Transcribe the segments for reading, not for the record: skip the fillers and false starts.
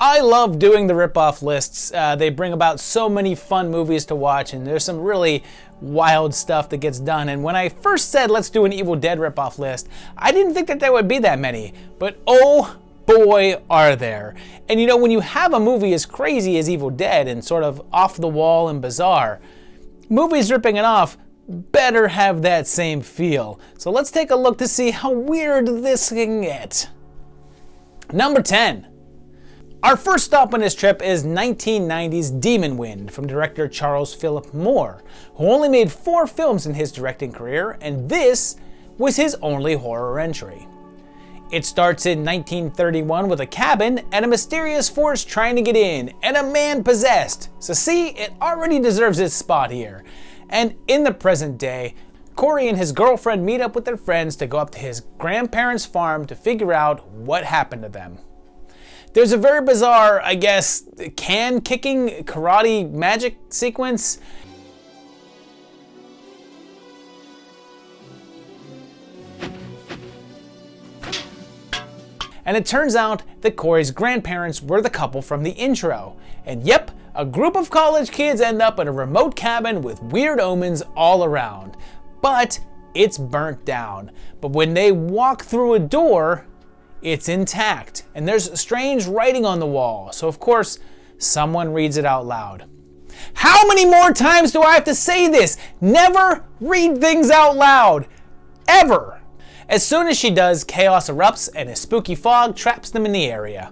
I love doing the ripoff lists. They bring about so many fun movies to watch, and there's some really wild stuff that gets done. And when I first said let's do an Evil Dead ripoff list, I didn't think that there would be that many, but oh boy are there. And you know, when you have a movie as crazy as Evil Dead and sort of off the wall and bizarre, movies ripping it off better have that same feel. So let's take a look to see how weird this can get. Number 10. Our first stop on this trip is 1990's Demon Wind from director Charles Philip Moore, who only made 4 films in his directing career, and this was his only horror entry. It starts in 1931 with a cabin and a mysterious force trying to get in, and a man possessed. So see, it already deserves its spot here. And in the present day, Corey and his girlfriend meet up with their friends to go up to his grandparents' farm to figure out what happened to them. There's a very bizarre, I guess, can-kicking karate magic sequence. And it turns out that Corey's grandparents were the couple from the intro. And yep, a group of college kids end up in a remote cabin with weird omens all around. But it's burnt down. But when they walk through a door, it's intact, and there's strange writing on the wall, so of course, someone reads it out loud. How many more times do I have to say this? Never read things out loud. Ever. As soon as she does, chaos erupts and a spooky fog traps them in the area.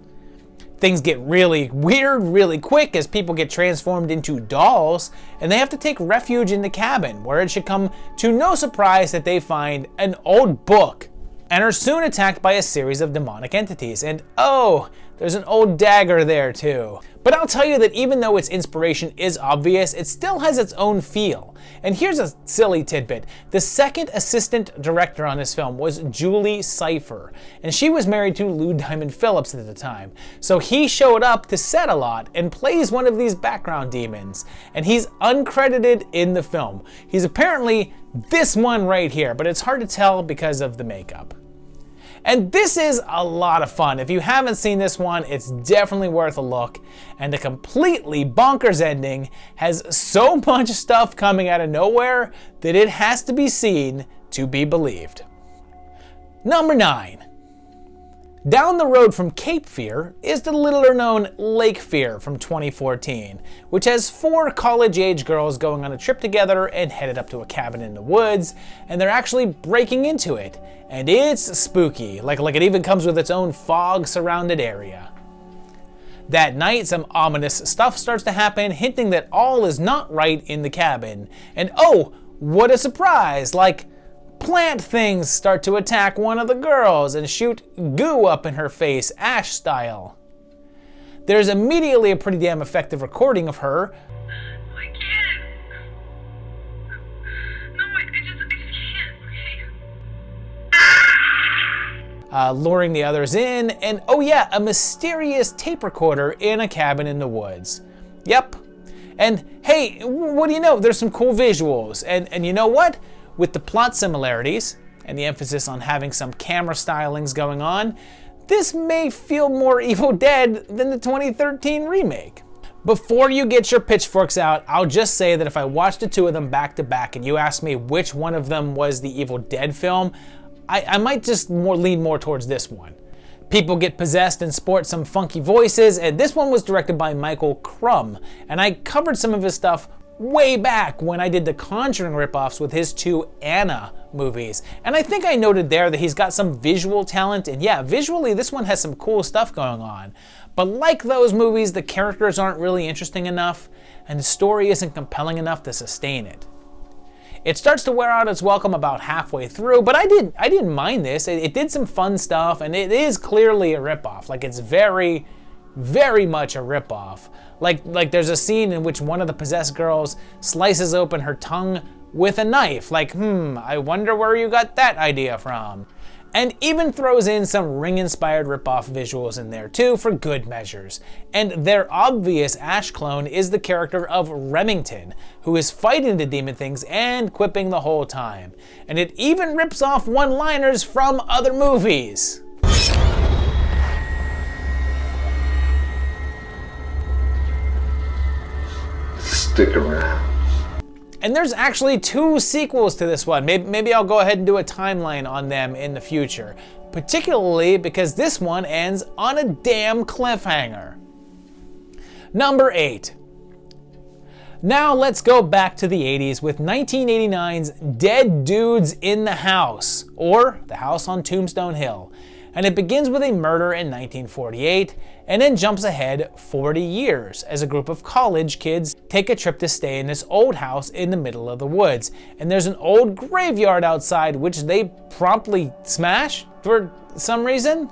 Things get really weird really quick as people get transformed into dolls, and they have to take refuge in the cabin, where it should come to no surprise that they find an old book and are soon attacked by a series of demonic entities. And oh, there's an old dagger there too. But I'll tell you that even though its inspiration is obvious, it still has its own feel. And here's a silly tidbit. The second assistant director on this film was Julie Cypher, and she was married to Lou Diamond Phillips at the time. So he showed up to set a lot and plays one of these background demons, and he's uncredited in the film. He's apparently this one right here, but it's hard to tell because of the makeup. And this is a lot of fun. If you haven't seen this one, it's definitely worth a look. And the completely bonkers ending has so much stuff coming out of nowhere that it has to be seen to be believed. Number 9. Down the road from Cape Fear is the littler known Lake Fear from 2014, which has 4 college-age girls going on a trip together and headed up to a cabin in the woods, and they're actually breaking into it. And it's spooky, like it even comes with its own fog-surrounded area. That night, some ominous stuff starts to happen, hinting that all is not right in the cabin. And oh, what a surprise! Like, plant things start to attack one of the girls and shoot goo up in her face, Ash style. There's immediately a pretty damn effective recording of her. I can't. No, I just can't, okay? Luring the others in, and oh yeah, a mysterious tape recorder in a cabin in the woods. Yep. And hey, what do you know? There's some cool visuals, and you know what? With the plot similarities and the emphasis on having some camera stylings going on, this may feel more Evil Dead than the 2013 remake. Before you get your pitchforks out, I'll just say that if I watched the two of them back to back and you asked me which one of them was the Evil Dead film, I might just lean more towards this one. People get possessed and sport some funky voices, and this one was directed by Michael Crumb, and I covered some of his stuff way back when I did the Conjuring ripoffs with his 2 Anna movies. And I think I noted there that he's got some visual talent, and yeah, visually this one has some cool stuff going on. But like those movies, the characters aren't really interesting enough, and the story isn't compelling enough to sustain it. It starts to wear out its welcome about halfway through, but I didn't mind this. It did some fun stuff, and it is clearly a ripoff. Like, it's very, very much a ripoff. Like there's a scene in which one of the possessed girls slices open her tongue with a knife. Like, I wonder where you got that idea from. And even throws in some Ring-inspired ripoff visuals in there too for good measures. And their obvious Ash clone is the character of Remington, who is fighting the demon things and quipping the whole time. And it even rips off one-liners from other movies. Stick around. And there's actually 2 sequels to this one. Maybe I'll go ahead and do a timeline on them in the future. Particularly because this one ends on a damn cliffhanger. Number 8. Now let's go back to the 80s with 1989's Dead Dudes in the House, or The House on Tombstone Hill. And it begins with a murder in 1948, and then jumps ahead 40 years as a group of college kids take a trip to stay in this old house in the middle of the woods. And there's an old graveyard outside which they promptly smash for some reason.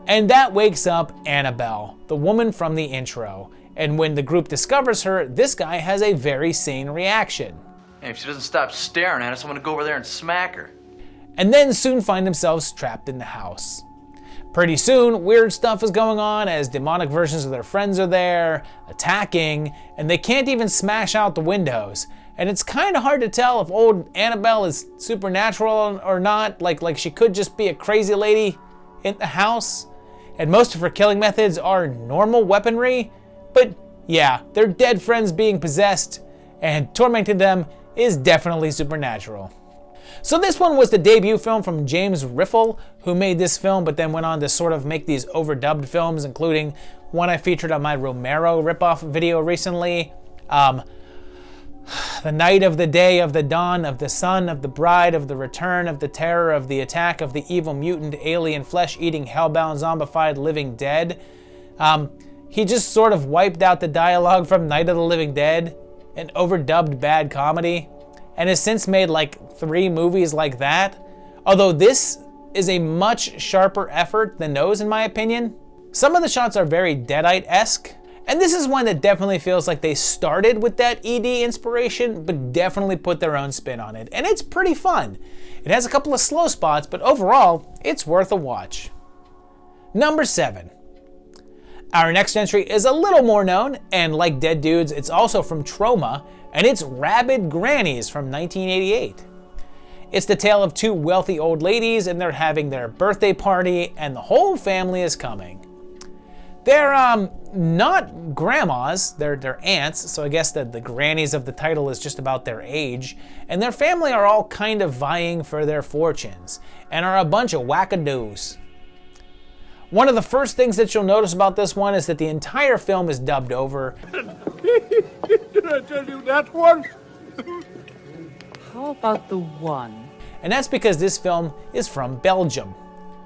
And that wakes up Annabelle, the woman from the intro. And when the group discovers her, this guy has a very sane reaction. Hey, if she doesn't stop staring at us, I'm gonna go over there and smack her. And then soon find themselves trapped in the house. Pretty soon, weird stuff is going on as demonic versions of their friends are there, attacking, and they can't even smash out the windows. And it's kind of hard to tell if old Annabelle is supernatural or not, like she could just be a crazy lady in the house. And most of her killing methods are normal weaponry, but yeah, their dead friends being possessed and tormenting them is definitely supernatural. So this one was the debut film from James Riffle, who made this film but then went on to sort of make these overdubbed films, including one I featured on my Romero ripoff video recently. The night of the day of the dawn of the sun of the bride of the return of the terror of the attack of the evil mutant alien flesh-eating hellbound zombified living dead. He just sort of wiped out the dialogue from Night of the Living Dead, an overdubbed bad comedy, and has since made like 3 movies like that. Although this is a much sharper effort than those in my opinion. Some of the shots are very Deadite-esque, and this is one that definitely feels like they started with that ED inspiration, but definitely put their own spin on it, and it's pretty fun. It has a couple of slow spots, but overall, it's worth a watch. Number 7. Our next entry is a little more known, and like Dead Dudes, it's also from Troma, and it's Rabid Grannies from 1988. It's the tale of 2 wealthy old ladies, and they're having their birthday party, and the whole family is coming. They're not grandmas, they're aunts, so I guess that the grannies of the title is just about their age, and their family are all kind of vying for their fortunes, and are a bunch of wackadoos. One of the first things that you'll notice about this one is that the entire film is dubbed over. Did I tell you that once? How about the one? And that's because this film is from Belgium.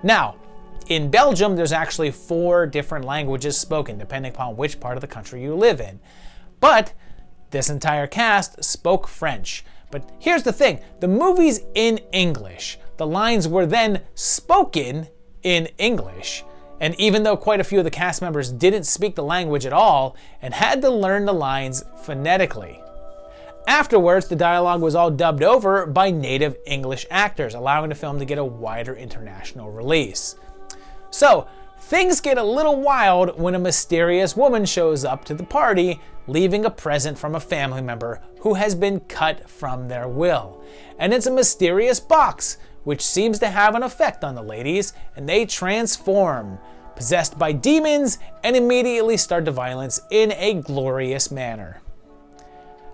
Now, in Belgium, there's actually 4 different languages spoken, depending upon which part of the country you live in. But this entire cast spoke French. But here's the thing, the movie's in English. The lines were then spoken in English. And even though quite a few of the cast members didn't speak the language at all and had to learn the lines phonetically. Afterwards, the dialogue was all dubbed over by native English actors, allowing the film to get a wider international release. So, things get a little wild when a mysterious woman shows up to the party, leaving a present from a family member who has been cut from their will. And it's a mysterious box, which seems to have an effect on the ladies, and they transform, possessed by demons, and immediately start the violence in a glorious manner.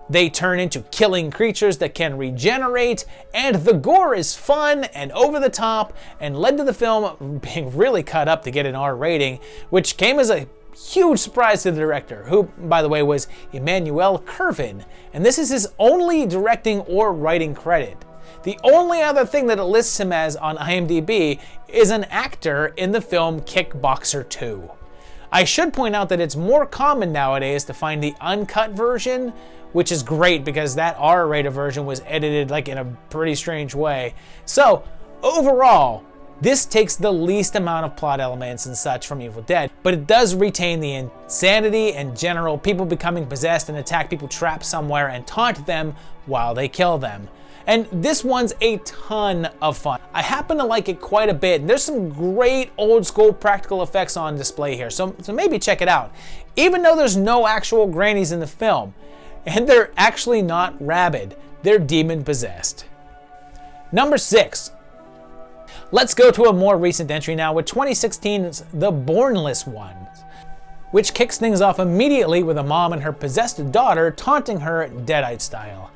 They turn into killing creatures that can regenerate, and the gore is fun and over the top, and led to the film being really cut up to get an R rating, which came as a huge surprise to the director, who, by the way, was Emmanuel Kervin, and this is his only directing or writing credit. The only other thing that it lists him as on IMDb is an actor in the film Kickboxer 2. I should point out that it's more common nowadays to find the uncut version, which is great because that R-rated version was edited like in a pretty strange way. So, overall, this takes the least amount of plot elements and such from Evil Dead, but it does retain the insanity and general people becoming possessed and attack people trapped somewhere and taunt them while they kill them. And this one's a ton of fun. I happen to like it quite a bit, and there's some great old school practical effects on display here, so maybe check it out. Even though there's no actual grannies in the film, and they're actually not rabid, they're demon possessed. Number 6. Let's go to a more recent entry now with 2016's The Bornless Ones. which kicks things off immediately with a mom and her possessed daughter taunting her Deadite style.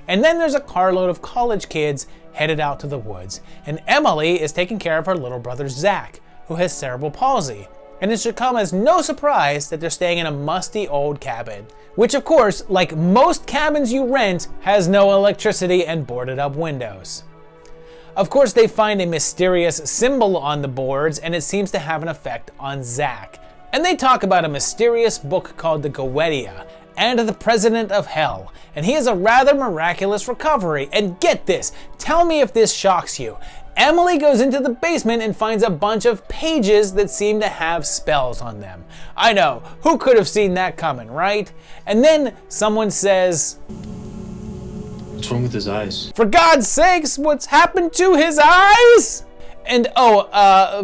And then there's a carload of college kids headed out to the woods, and Emily is taking care of her little brother Zach, who has cerebral palsy. And it should come as no surprise that they're staying in a musty old cabin, which of course, like most cabins you rent, has no electricity and boarded up windows. Of course, they find a mysterious symbol on the boards, and it seems to have an effect on Zach. And they talk about a mysterious book called the Goetia and the President of Hell, and he has a rather miraculous recovery. And get this, tell me if this shocks you. Emily goes into the basement and finds a bunch of pages that seem to have spells on them. I know, who could have seen that coming, right? And then someone says, "What's wrong with his eyes?" "For God's sakes, what's happened to his eyes?" And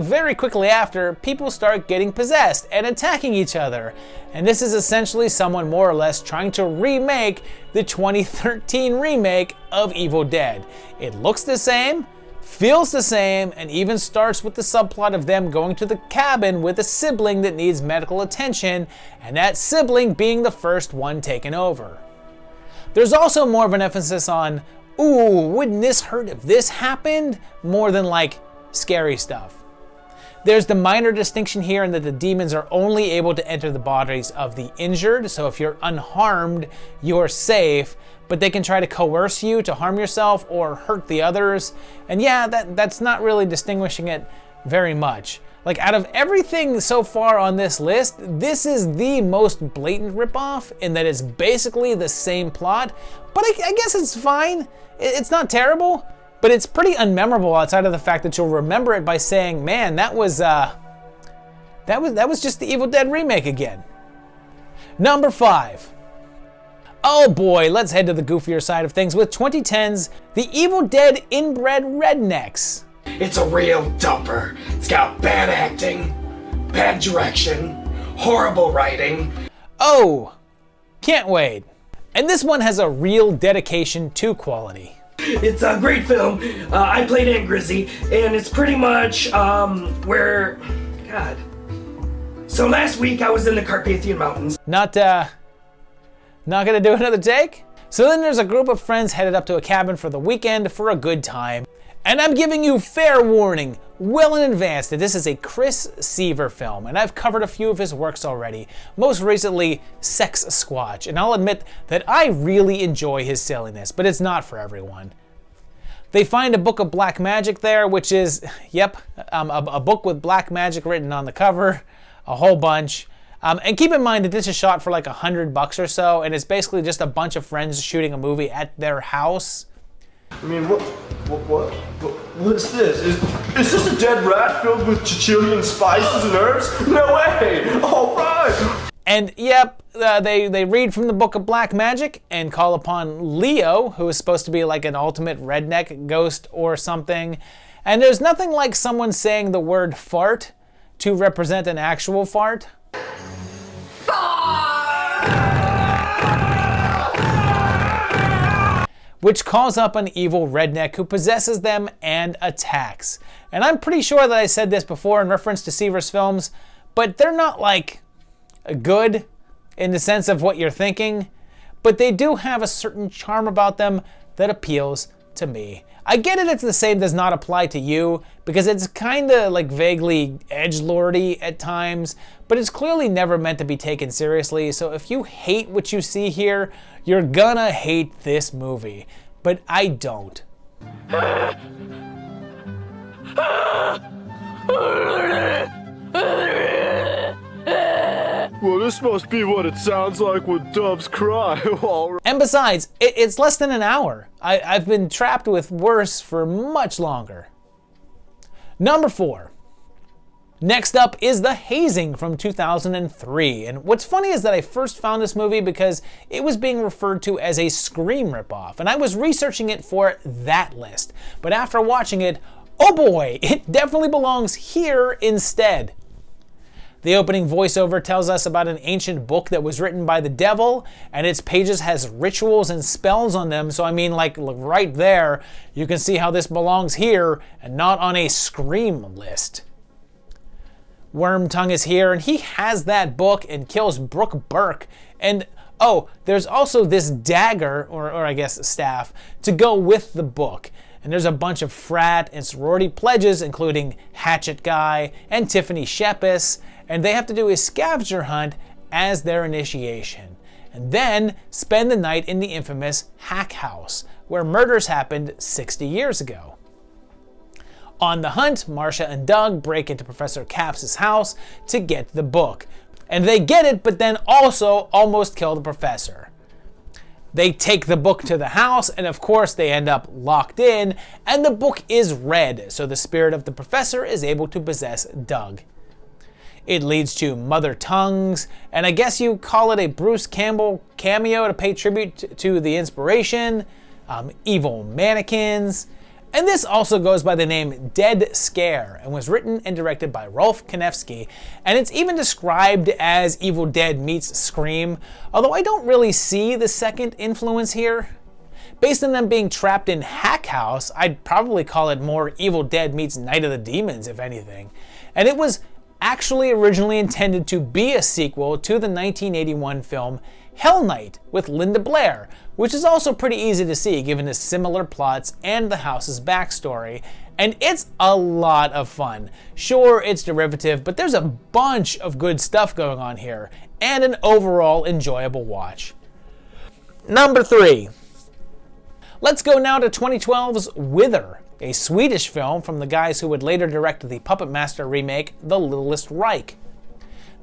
very quickly after, people start getting possessed and attacking each other. And this is essentially someone more or less trying to remake the 2013 remake of Evil Dead. It looks the same, feels the same, and even starts with the subplot of them going to the cabin with a sibling that needs medical attention, and that sibling being the first one taken over. There's also more of an emphasis on, ooh, wouldn't this hurt if this happened? More than like scary stuff. There's the minor distinction here in that the demons are only able to enter the bodies of the injured, so if you're unharmed, you're safe, but they can try to coerce you to harm yourself or hurt the others. And yeah, that's not really distinguishing it very much. Like, out of everything so far on this list, this is the most blatant ripoff in that it's basically the same plot, but I guess it's fine. It's not terrible, but it's pretty unmemorable outside of the fact that you'll remember it by saying, man, that was just the Evil Dead remake again. Number 5. Oh boy, let's head to the goofier side of things with 2010's The Evil Dead Inbred Rednecks. It's a real dumper. It's got bad acting, bad direction, horrible writing. Oh, can't wait. And this one has a real dedication to quality. It's a great film. I played Aunt Grizzy, and it's pretty much where... God. So last week I was in the Carpathian Mountains. Not gonna do another take? So then there's a group of friends headed up to a cabin for the weekend for a good time. And I'm giving you fair warning, well in advance, that this is a Chris Seaver film, and I've covered a few of his works already, most recently Sex Squatch, and I'll admit that I really enjoy his silliness, but it's not for everyone. They find a book of black magic there, which is, a book with black magic written on the cover, a whole bunch. And keep in mind that this is shot for like $100 or so, and it's basically just a bunch of friends shooting a movie at their house. I mean, what's this? Is this a dead rat filled with Chichilian spices and herbs? No way! All right! And yep, they read from the book of black magic and call upon Leo, who is supposed to be like an ultimate redneck ghost or something. And there's nothing like someone saying the word fart to represent an actual fart. Which calls up an evil redneck who possesses them and attacks. And I'm pretty sure that I said this before in reference to Seaver's films, but they're not like good in the sense of what you're thinking, but they do have a certain charm about them that appeals to me. I get it if the same does not apply to you, because it's kind of like vaguely edgelordy at times, but it's clearly never meant to be taken seriously, so if you hate what you see here, you're gonna hate this movie. But I don't. Well, this must be what it sounds like when doves cry. And besides, it's less than an hour. I've been trapped with worse for much longer. Number 4. Next up is The Hazing from 2003. And what's funny is that I first found this movie because it was being referred to as a Scream ripoff, and I was researching it for that list. But after watching it, oh boy, it definitely belongs here instead. The opening voiceover tells us about an ancient book that was written by the devil, and its pages has rituals and spells on them, so I mean, like, look right there, you can see how this belongs here and not on a Scream list. Wormtongue is here, and he has that book and kills Brooke Burke. And oh, there's also this dagger, or I guess staff, to go with the book. And there's a bunch of frat and sorority pledges, including Hatchet Guy and Tiffany Shepis, and they have to do a scavenger hunt as their initiation. And then spend the night in the infamous Hack House, where murders happened 60 years ago. On the hunt, Marcia and Doug break into Professor Capps' house to get the book. And they get it, but then also almost kill the professor. They take the book to the house, and of course they end up locked in, and the book is read, so the spirit of the professor is able to possess Doug. It leads to Mother Tongues, and I guess you call it a Bruce Campbell cameo to pay tribute to the inspiration, evil mannequins, and this also goes by the name Dead Scare and was written and directed by Rolf Kanefsky, and it's even described as Evil Dead meets Scream, although I don't really see the second influence here. Based on them being trapped in Hack House, I'd probably call it more Evil Dead meets Night of the Demons, if anything. And it was actually originally intended to be a sequel to the 1981 film Hell Night with Linda Blair, which is also pretty easy to see given the similar plots and the house's backstory, and it's a lot of fun. Sure, it's derivative, but there's a bunch of good stuff going on here, and an overall enjoyable watch. Number 3. Let's go now to 2012's Wither, a Swedish film from the guys who would later direct the Puppet Master remake The Littlest Reich.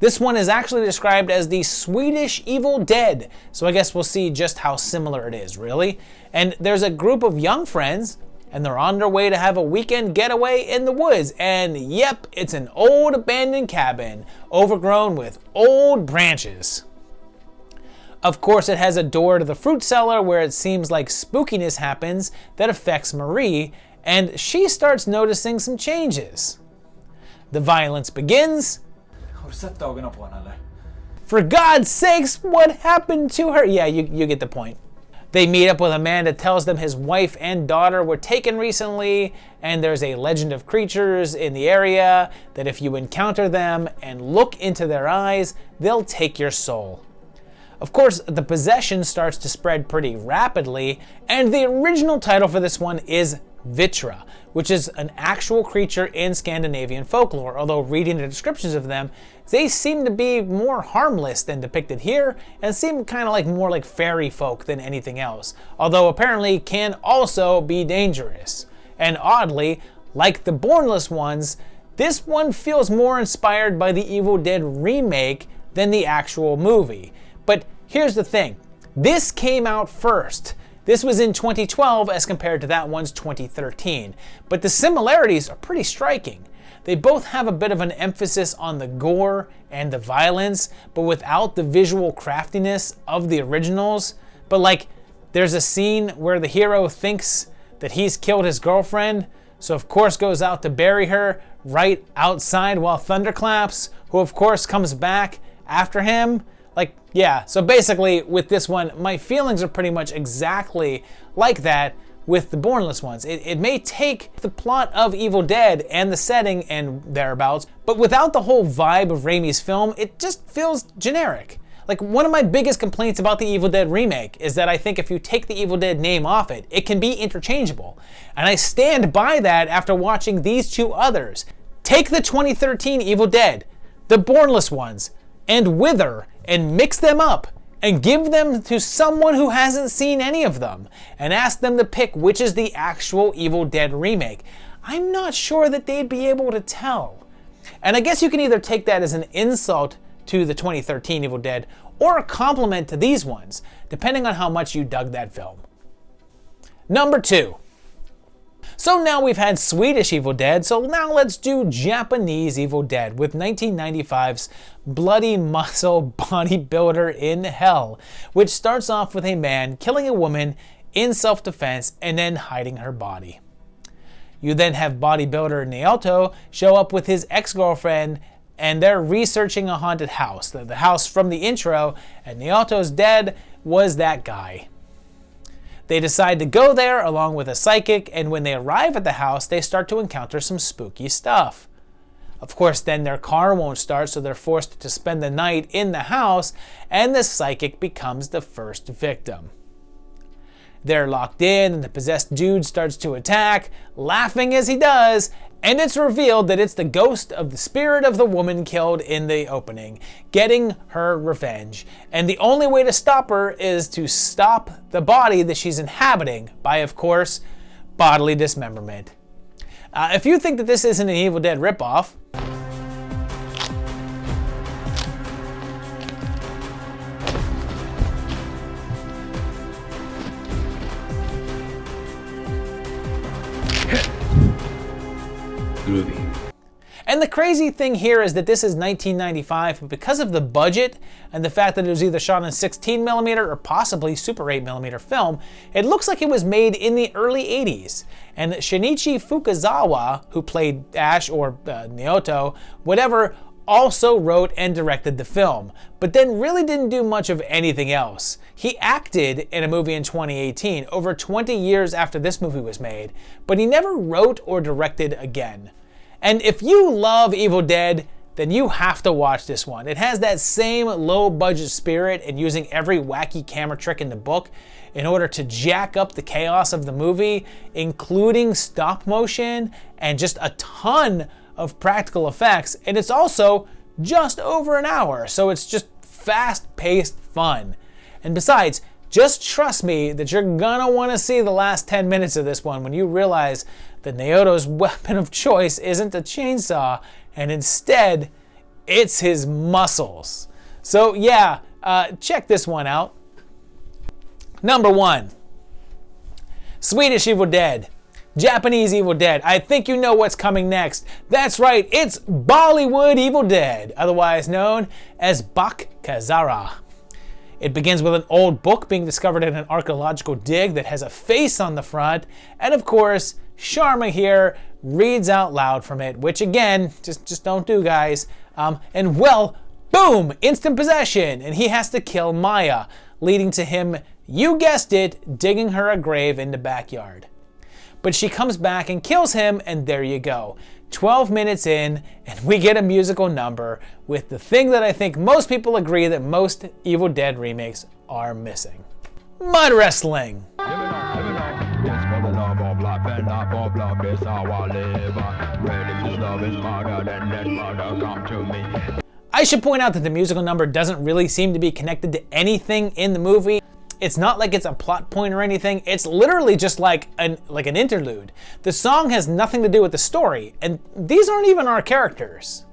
This one is actually described as the Swedish Evil Dead, so I guess we'll see just how similar it is, really. And there's a group of young friends, and they're on their way to have a weekend getaway in the woods, and yep, it's an old abandoned cabin, overgrown with old branches. Of course, it has a door to the fruit cellar where it seems like spookiness happens that affects Marie, and she starts noticing some changes. The violence begins. For God's sakes, what happened to her? Yeah, you get the point. They meet up with a man that tells them his wife and daughter were taken recently, and there's a legend of creatures in the area that if you encounter them and look into their eyes, they'll take your soul. Of course, the possession starts to spread pretty rapidly, and the original title for this one is Vitra, which is an actual creature in Scandinavian folklore, although reading the descriptions of them, they seem to be more harmless than depicted here, and seem kind of like more like fairy folk than anything else, although apparently can also be dangerous. And oddly, like the Bornless Ones, this one feels more inspired by the Evil Dead remake than the actual movie. But here's the thing, this came out first. This was in 2012 as compared to that one's 2013, but the similarities are pretty striking. They both have a bit of an emphasis on the gore and the violence, but without the visual craftiness of the originals. But like, there's a scene where the hero thinks that he's killed his girlfriend, so of course goes out to bury her right outside while thunderclaps, who of course comes back after him. Like, yeah, so basically with this one, my feelings are pretty much exactly like that with the Bornless Ones. It may take the plot of Evil Dead and the setting and thereabouts, but without the whole vibe of Raimi's film, it just feels generic. Like, one of my biggest complaints about the Evil Dead remake is that I think if you take the Evil Dead name off it, it can be interchangeable. And I stand by that after watching these two others. Take the 2013 Evil Dead, the Bornless Ones, and Wither, and mix them up and give them to someone who hasn't seen any of them and ask them to pick which is the actual Evil Dead remake. I'm not sure that they'd be able to tell. And I guess you can either take that as an insult to the 2013 Evil Dead or a compliment to these ones, depending on how much you dug that film. Number 2. So now we've had Swedish Evil Dead, so now let's do Japanese Evil Dead with 1995's Bloody Muscle Bodybuilder in Hell, which starts off with a man killing a woman in self-defense and then hiding her body. You then have bodybuilder Naoto show up with his ex-girlfriend, and they're researching a haunted house, the house from the intro, and Naoto's dad was that guy. They decide to go there along with a psychic, and when they arrive at the house, they start to encounter some spooky stuff. Of course, then their car won't start, so they're forced to spend the night in the house, and the psychic becomes the first victim. They're locked in, and the possessed dude starts to attack, laughing as he does, and it's revealed that it's the ghost of the spirit of the woman killed in the opening, getting her revenge. And the only way to stop her is to stop the body that she's inhabiting by, of course, bodily dismemberment. If you think that this isn't an Evil Dead ripoff, Groovy. and the crazy thing here is that this is 1995, but because of the budget and the fact that it was either shot on 16mm or possibly Super 8mm film, it looks like it was made in the early 80s. And Shinichi Fukazawa, who played Ash or Naoto, whatever, also wrote and directed the film, but then really didn't do much of anything else. He acted in a movie in 2018, over 20 years after this movie was made, but he never wrote or directed again. And if you love Evil Dead, then you have to watch this one. It has that same low-budget spirit and using every wacky camera trick in the book in order to jack up the chaos of the movie, including stop motion and just a ton of practical effects. And it's also just over an hour, so it's just fast-paced fun. And besides, just trust me that you're gonna want to see the last 10 minutes of this one when you realize that Naoto's weapon of choice isn't a chainsaw, and instead, it's his muscles. So yeah, check this one out. Number 1, Swedish Evil Dead. Japanese Evil Dead. I think you know what's coming next. That's right, it's Bollywood Evil Dead, otherwise known as Bakkazara. It begins with an old book being discovered in an archaeological dig that has a face on the front, and of course, Sharma here reads out loud from it, which again, just don't do, guys. And well, boom, instant possession, and he has to kill Maya, leading to him, you guessed it, digging her a grave in the backyard. But she comes back and kills him, and there you go. 12 minutes in, and we get a musical number with the thing that I think most people agree that most Evil Dead remakes are missing. Mud wrestling. I should point out that the musical number doesn't really seem to be connected to anything in the movie. It's not like it's a plot point or anything. It's literally just like an interlude. The song has nothing to do with the story, and these aren't even our characters.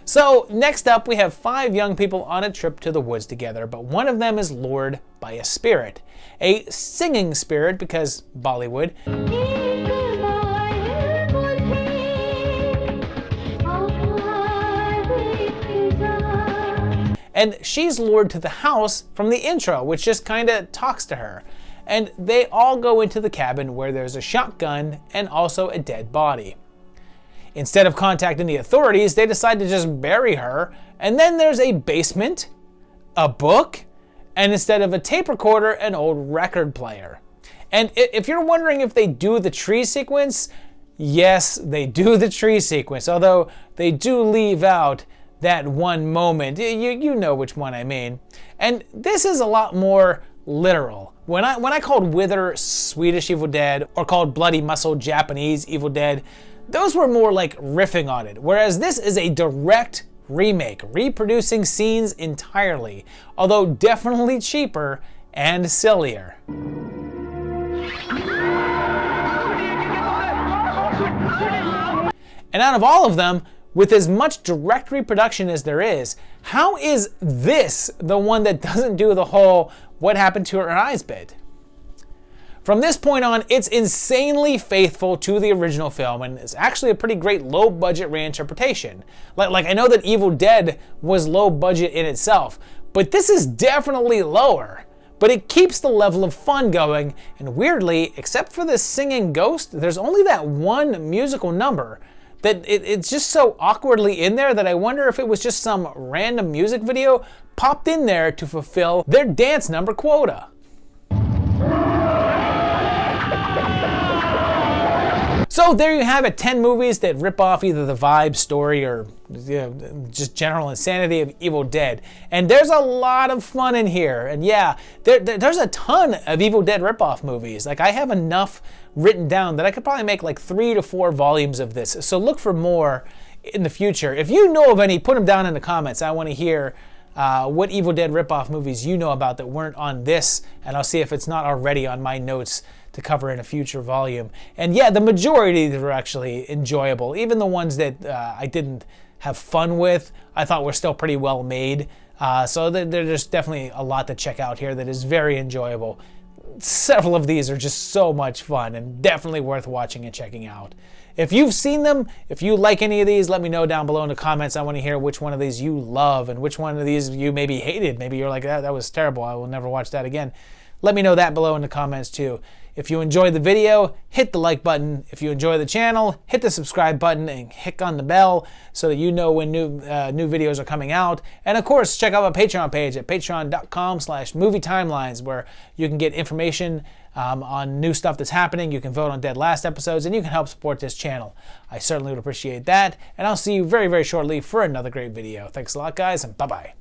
So next up, we have 5 young people on a trip to the woods together, but one of them is lured by a spirit. A singing spirit, because Bollywood. And she's lured to the house from the intro, which just kind of talks to her. And they all go into the cabin where there's a shotgun and also a dead body. Instead of contacting the authorities, they decide to just bury her. And then there's a basement, a book, and instead of a tape recorder, an old record player. And if you're wondering if they do the tree sequence, yes, they do the tree sequence, although they do leave out that one moment. You know which one I mean. And this is a lot more literal. When I called Wither Swedish Evil Dead or called Bloody Muscle Japanese Evil Dead, those were more like riffing on it, whereas this is a direct remake, reproducing scenes entirely, although definitely cheaper and sillier. And out of all of them, with as much direct reproduction as there is, how is this the one that doesn't do the whole what happened to her eyes bit? From this point on, it's insanely faithful to the original film, and it's actually a pretty great low-budget reinterpretation. Like I know that Evil Dead was low budget in itself, but this is definitely lower. But it keeps the level of fun going, and weirdly, except for this singing ghost, there's only that one musical number that it's just so awkwardly in there that I wonder if it was just some random music video popped in there to fulfill their dance number quota. So there you have it, 10 movies that rip off either the vibe, story, or just general insanity of Evil Dead. And there's a lot of fun in here. And yeah, there's a ton of Evil Dead ripoff movies. Like, I have enough written down that I could probably make like 3 to 4 volumes of this. So look for more in the future. If you know of any, put them down in the comments. I want to hear what Evil Dead ripoff movies you know about that weren't on this, and I'll see if it's not already on my notes to cover in a future volume. And yeah, the majority were actually enjoyable. Even the ones that I didn't have fun with, I thought were still pretty well made. So there's definitely a lot to check out here that is very enjoyable. Several of these are just so much fun and definitely worth watching and checking out. If you've seen them, if you like any of these, let me know down below in the comments. I want to hear which one of these you love and which one of these you maybe hated. Maybe you're like, that was terrible, I will never watch that again. Let me know that below in the comments too. If you enjoyed the video, hit the like button. If you enjoy the channel, hit the subscribe button and hit on the bell so that you know when new videos are coming out. And of course, check out my Patreon page at patreon.com/movietimelines, where you can get information on new stuff that's happening. You can vote on Dead Last episodes, and you can help support this channel. I certainly would appreciate that. And I'll see you very, very shortly for another great video. Thanks a lot, guys, and bye-bye.